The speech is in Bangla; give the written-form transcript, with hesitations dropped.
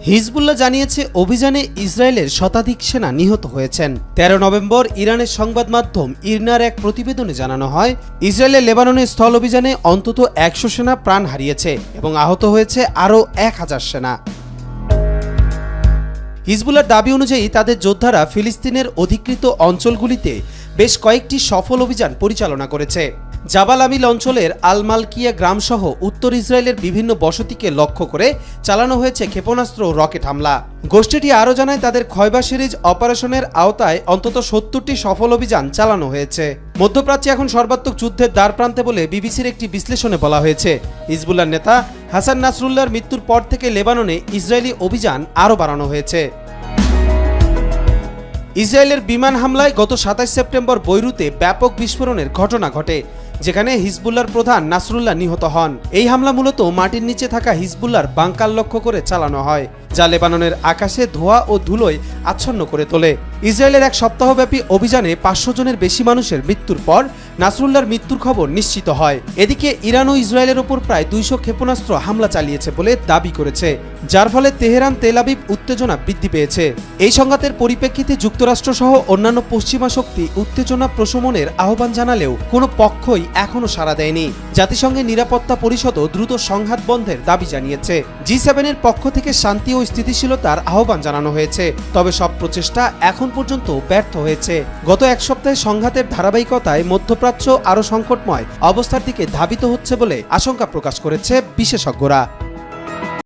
হিজবুল্লাহ জানিয়েছে অভিযানে ইসরায়েলের শতাধিক সেনা নিহত হয়েছেন। 13 নভেম্বর ইরানের সংবাদ মাধ্যম ইরনার এক প্রতিবেদনে জানানো হয়, ইসরায়েলের লেবাননের স্থল অভিযানে অন্তত 100 সেনা প্রাণ হারিয়েছে এবং আহত হয়েছে আরও 1000 সেনা। হিজবুল্লাহর দাবি অনুযায়ী তাদের যোদ্ধারা ফিলিস্তিনের অধিকৃত অঞ্চলগুলিতে বেশ কয়েকটি সফল অভিযান পরিচালনা করেছে। জাবাল আমিল অঞ্চলের আল মালকিয়া গ্রামসহ উত্তর ইসরায়েলের বিভিন্ন বসতিকে লক্ষ্য করে চালানো হয়েছে ক্ষেপণাস্ত্র ও রকেট হামলা। গোষ্ঠীটি আরও জানায়, তাদের খয়বার সিরিজ অপারেশনের আওতায় অন্তত 70টি সফল অভিযান চালানো হয়েছে। মধ্যপ্রাচ্যে এখন সর্বাত্মক যুদ্ধের দ্বারপ্রান্তে বলে বিবিসির একটি বিশ্লেষণে বলা হয়েছে। হিজবুল্লাহর নেতা হাসান নাসরুল্লাহর মৃত্যুর পর থেকে লেবাননে ইসরায়েলি অভিযান আরও বাড়ানো হয়েছে। ইসরায়েলের বিমান হামলায় গত 27 সেপ্টেম্বর বৈরুতে ব্যাপক বিস্ফোরণের ঘটনা ঘটে, যেখানে হিজবুল্লাহর প্রধান নাসরুল্লাহ নিহত হন। এই হামলা মূলত মাটির নিচে থাকা হিজবুল্লাহর বাংকার লক্ষ্য করে চালানো হয়, যা লেবাননের আকাশে ধোঁয়া ও ধুলোয় আচ্ছন্ন করে তোলে। ইসরায়েলের এক সপ্তাহব্যাপী অভিযানে 500 জনের বেশি মানুষের মৃত্যুর পর নাসরুল্লাহর মৃত্যুর খবর নিশ্চিত হয়। এদিকে ইরান ও ইসরায়েলের ওপর প্রায় 200 ক্ষেপণাস্ত্র হামলা চালিয়েছে বলে দাবি করেছে, যার ফলে তেহরান তেল আবিব উত্তেজনা বৃদ্ধি পেয়েছে। এই সংঘাতের পরিপ্রেক্ষিতে যুক্তরাষ্ট্রসহ অন্যান্য পশ্চিমা শক্তি উত্তেজনা প্রশমনের আহ্বান জানালেও কোনো পক্ষই এখনও সাড়া দেয়নি। জাতিসংঘের নিরাপত্তা পরিষদও দ্রুত সংঘাত বন্ধের দাবি জানিয়েছে। G7-এর পক্ষ থেকে শান্তি ও স্থিতিশীলতার আহ্বান জানানো হয়েছে, তবে সব প্রচেষ্টা এখন পর্যন্ত ব্যর্থ হয়েছে। গত এক সপ্তাহে সংঘাতের ধারাবাহিকতায় মধ্যপ্রাচ্য আরও সংকটময় অবস্থার দিকে ধাবিত হচ্ছে বলে আশঙ্কা প্রকাশ করেছে বিশেষজ্ঞরা।